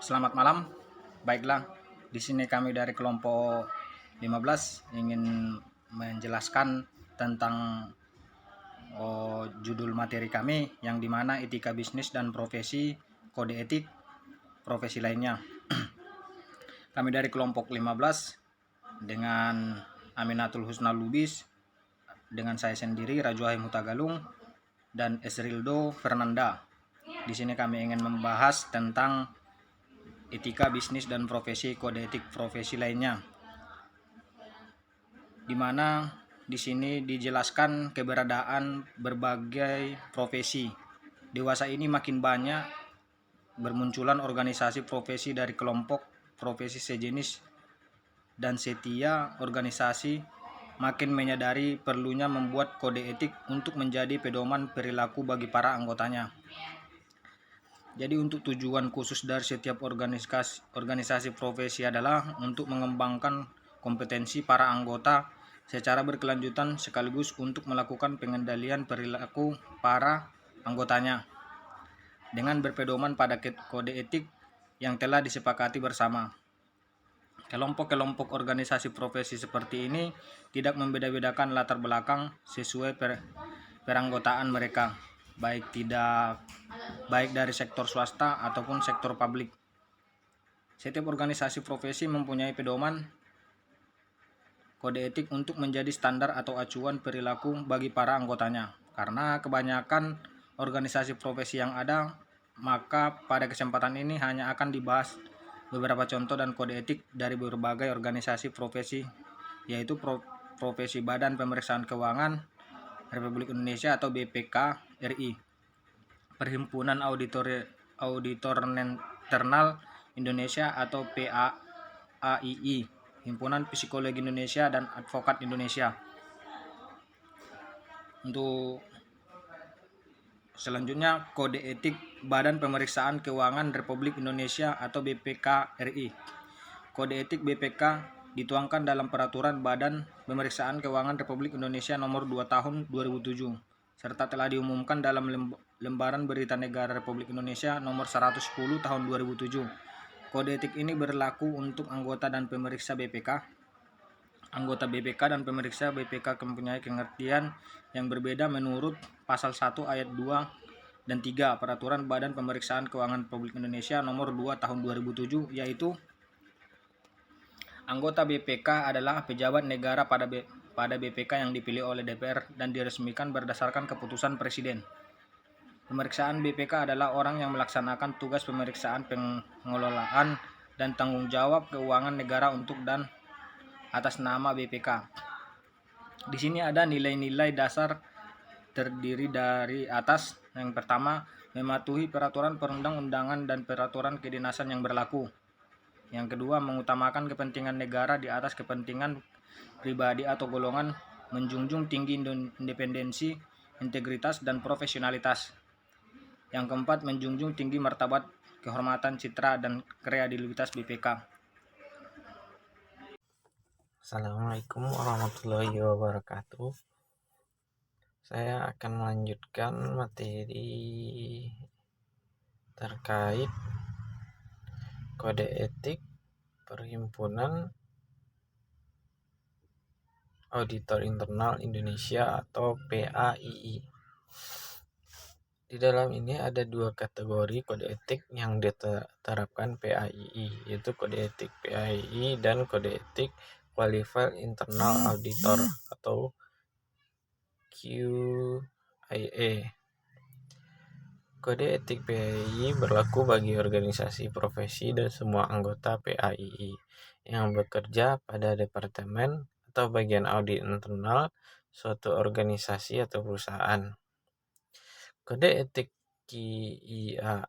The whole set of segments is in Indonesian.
Selamat malam. Baiklah, di sini kami dari kelompok 15 ingin menjelaskan tentang judul materi kami yang dimana etika bisnis dan profesi, kode etik profesi lainnya. Kami dari kelompok 15 dengan Aminatul Husna Lubis, dengan saya sendiri Rajuhai Mutagalung dan Esrildo Fernanda. Di sini kami ingin membahas tentang etika bisnis dan profesi, kode etik profesi lainnya, di mana di sini dijelaskan keberadaan berbagai profesi. Dewasa ini makin banyak bermunculan organisasi profesi dari kelompok profesi sejenis, dan setiap organisasi makin menyadari perlunya membuat kode etik untuk menjadi pedoman perilaku bagi para anggotanya. Jadi untuk tujuan khusus dari setiap organisasi profesi adalah untuk mengembangkan kompetensi para anggota secara berkelanjutan sekaligus untuk melakukan pengendalian perilaku para anggotanya dengan berpedoman pada kode etik yang telah disepakati bersama. Kelompok-kelompok organisasi profesi seperti ini tidak membeda-bedakan latar belakang sesuai peranggotaan mereka, baik dari sektor swasta ataupun sektor publik. Setiap organisasi profesi mempunyai pedoman kode etik untuk menjadi standar atau acuan perilaku bagi para anggotanya. Karena kebanyakan organisasi profesi yang ada, maka pada kesempatan ini hanya akan dibahas beberapa contoh dan kode etik dari berbagai organisasi profesi, yaitu Profesi Badan Pemeriksaan Keuangan Republik Indonesia atau BPK RI, Perhimpunan Auditor Internal Indonesia atau PAAII, Himpunan Psikologi Indonesia dan Advokat Indonesia. Untuk selanjutnya, kode etik Badan Pemeriksaan Keuangan Republik Indonesia atau BPK RI. Kode etik BPK dituangkan dalam Peraturan Badan Pemeriksaan Keuangan Republik Indonesia Nomor 2 Tahun 2007, serta telah diumumkan dalam Lembaran Berita Negara Republik Indonesia Nomor 110 Tahun 2007. Kode etik ini berlaku untuk anggota dan pemeriksa BPK. Anggota BPK dan pemeriksa BPK mempunyai pengertian yang berbeda menurut Pasal 1 Ayat 2 dan 3 Peraturan Badan Pemeriksaan Keuangan Republik Indonesia Nomor 2 Tahun 2007, yaitu anggota BPK adalah pejabat negara pada BPK yang dipilih oleh DPR dan diresmikan berdasarkan keputusan Presiden. Pemeriksaan BPK adalah orang yang melaksanakan tugas pemeriksaan, pengelolaan, dan tanggung jawab keuangan negara untuk dan atas nama BPK. Di sini ada nilai-nilai dasar terdiri dari atas. Yang pertama, mematuhi peraturan perundang-undangan dan peraturan kedinasan yang berlaku. Yang kedua, mengutamakan kepentingan negara di atas kepentingan pribadi atau golongan, menjunjung tinggi independensi, integritas, dan profesionalitas. Yang keempat, menjunjung tinggi martabat, kehormatan, citra, dan kredibilitas BPK. Assalamualaikum warahmatullahi wabarakatuh. Saya akan melanjutkan materi terkait kode etik Perhimpunan Auditor Internal Indonesia atau PAII. Di dalam ini ada dua kategori kode etik yang diterapkan PAII, yaitu kode etik PAII dan kode etik Qualified Internal Auditor atau QIA. Kode etik PAII berlaku bagi organisasi profesi dan semua anggota PAII yang bekerja pada departemen atau bagian audit internal suatu organisasi atau perusahaan. Kode etik QIA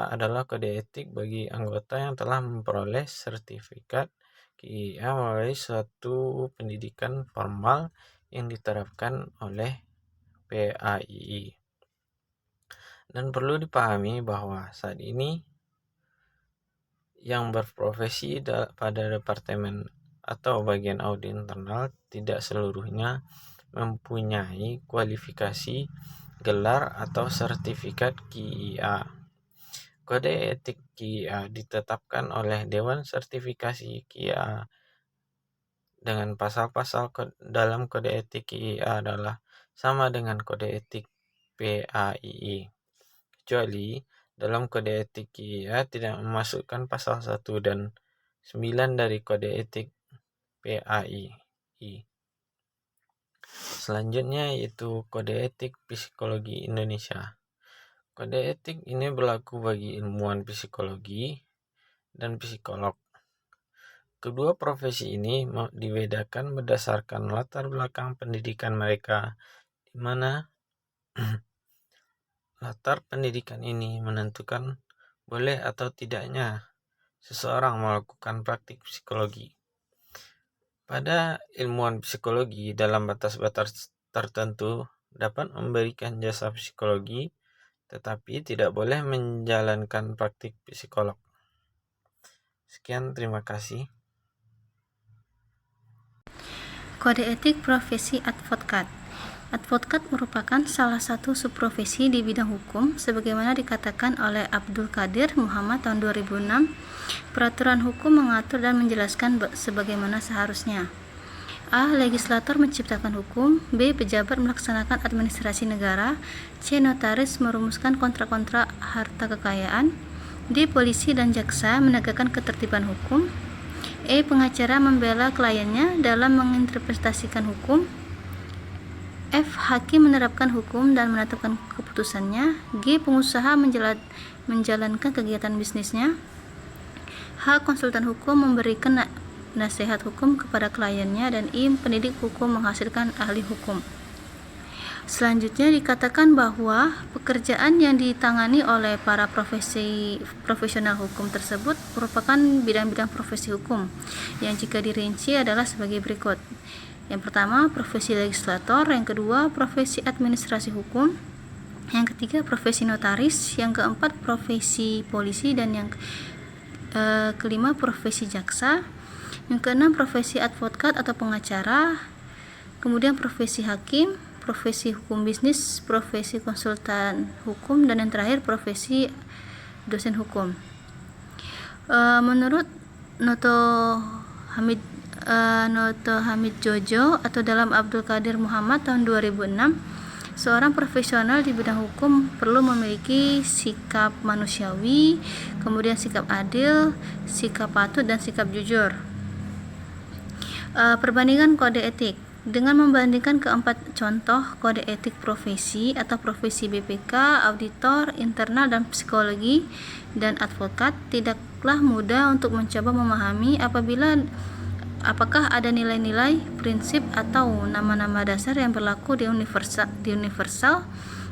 adalah kode etik bagi anggota yang telah memperoleh sertifikat QIA melalui suatu pendidikan formal yang diterapkan oleh PAII. Dan perlu dipahami bahwa saat ini yang berprofesi pada departemen atau bagian audit internal tidak seluruhnya mempunyai kualifikasi gelar atau sertifikat QIA. Kode etik KIA ditetapkan oleh Dewan Sertifikasi KIA dengan pasal-pasal dalam kode etik KIA adalah sama dengan kode etik PAII, kecuali dalam kode etik KIA tidak memasukkan pasal 1 dan 9 dari kode etik PAII. Selanjutnya yaitu kode etik psikologi Indonesia. Kode etik ini berlaku bagi ilmuwan psikologi dan psikolog. Kedua profesi ini dibedakan berdasarkan latar belakang pendidikan mereka, di mana latar pendidikan ini menentukan boleh atau tidaknya seseorang melakukan praktik psikologi. Pada ilmuwan psikologi dalam batas-batas tertentu dapat memberikan jasa psikologi, tetapi tidak boleh menjalankan praktik psikolog. Sekian, terima kasih. Kode etik profesi advokat. Advokat merupakan salah satu subprofesi di bidang hukum sebagaimana dikatakan oleh Abdul Qadir Muhammad tahun 2006. Peraturan hukum mengatur dan menjelaskan sebagaimana seharusnya. A. Legislator menciptakan hukum. B. Pejabat melaksanakan administrasi negara. C. Notaris merumuskan kontrak-kontrak harta kekayaan. D. Polisi dan jaksa menegakkan ketertiban hukum. E. Pengacara membela kliennya dalam menginterpretasikan hukum. F. Hakim menerapkan hukum dan menetapkan keputusannya. G. Pengusaha menjalankan kegiatan bisnisnya. H. Konsultan hukum memberikan nasihat hukum kepada kliennya. Dan I. Pendidik hukum menghasilkan ahli hukum. Selanjutnya dikatakan bahwa pekerjaan yang ditangani oleh para profesional hukum tersebut merupakan bidang-bidang profesi hukum yang jika dirinci adalah sebagai berikut. Yang pertama, profesi legislator. Yang kedua, profesi administrasi hukum. Yang ketiga, profesi notaris. Yang keempat, profesi polisi. Dan yang kelima, profesi jaksa. Yang keenam, profesi advokat atau pengacara. Kemudian profesi hakim, profesi hukum bisnis, profesi konsultan hukum, dan yang terakhir profesi dosen hukum. Menurut Noto Hamid Jojo atau dalam Abdul Qadir Muhammad tahun 2006, seorang profesional di bidang hukum perlu memiliki sikap manusiawi, kemudian sikap adil, sikap patuh, dan sikap jujur. Perbandingan kode etik. Dengan membandingkan keempat contoh kode etik profesi atau profesi BPK, auditor, internal, dan psikologi, dan advokat, tidaklah mudah untuk mencoba memahami apakah ada nilai-nilai, prinsip, atau nama-nama dasar yang berlaku di universal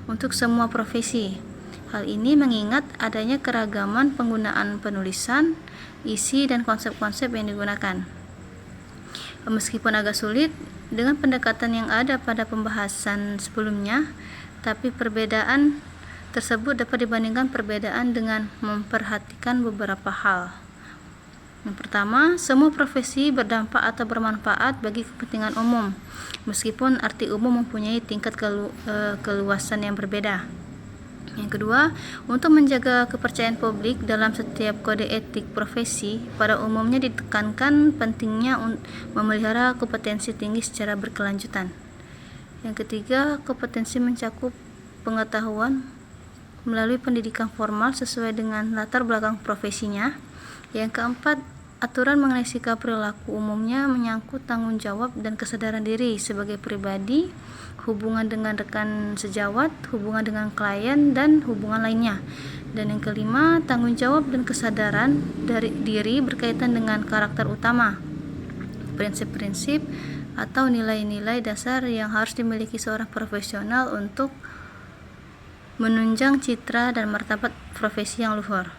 untuk semua profesi. Hal ini mengingat adanya keragaman penggunaan penulisan, isi, dan konsep-konsep yang digunakan. Meskipun agak sulit dengan pendekatan yang ada pada pembahasan sebelumnya, tapi perbedaan tersebut dapat dibandingkan perbedaan dengan memperhatikan beberapa hal. Yang pertama, semua profesi berdampak atau bermanfaat bagi kepentingan umum, meskipun arti umum mempunyai tingkat keluasan yang berbeda. Yang kedua, untuk menjaga kepercayaan publik dalam setiap kode etik profesi, pada umumnya ditekankan pentingnya memelihara kompetensi tinggi secara berkelanjutan. Yang ketiga, kompetensi mencakup pengetahuan melalui pendidikan formal sesuai dengan latar belakang profesinya. Yang keempat, aturan mengenai sikap perilaku umumnya menyangkut tanggung jawab dan kesadaran diri sebagai pribadi, hubungan dengan rekan sejawat, hubungan dengan klien, dan hubungan lainnya. Dan yang kelima, tanggung jawab dan kesadaran dari diri berkaitan dengan karakter utama, prinsip-prinsip atau nilai-nilai dasar yang harus dimiliki seorang profesional untuk menunjang citra dan martabat profesi yang luhur.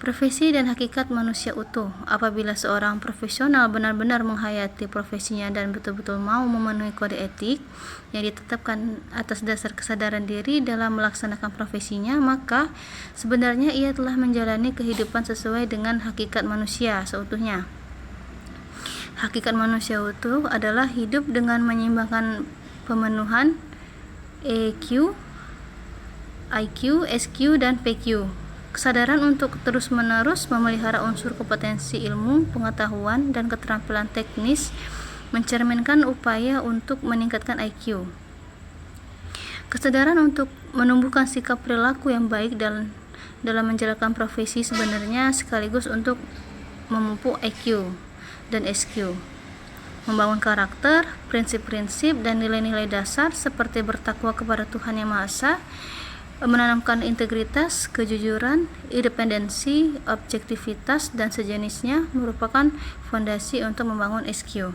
Profesi dan hakikat manusia utuh. Apabila seorang profesional benar-benar menghayati profesinya dan betul-betul mau memenuhi kode etik yang ditetapkan atas dasar kesadaran diri dalam melaksanakan profesinya, maka sebenarnya ia telah menjalani kehidupan sesuai dengan hakikat manusia seutuhnya. Hakikat manusia utuh adalah hidup dengan menyeimbangkan pemenuhan EQ, IQ, SQ, dan PQ Kesadaran untuk terus-menerus memelihara unsur kompetensi ilmu, pengetahuan, dan keterampilan teknis mencerminkan upaya untuk meningkatkan IQ. Kesadaran untuk menumbuhkan sikap perilaku yang baik dalam menjalankan profesi sebenarnya sekaligus untuk memupuk IQ dan SQ, membangun karakter, prinsip-prinsip, dan nilai-nilai dasar seperti bertakwa kepada Tuhan Yang Maha Esa, menanamkan integritas, kejujuran, independensi, objektivitas, dan sejenisnya merupakan fondasi untuk membangun SQ.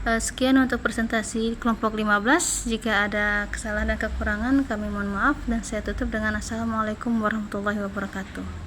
Sekian untuk presentasi kelompok 15. Jika ada kesalahan dan kekurangan, kami mohon maaf, dan saya tutup dengan Assalamualaikum warahmatullahi wabarakatuh.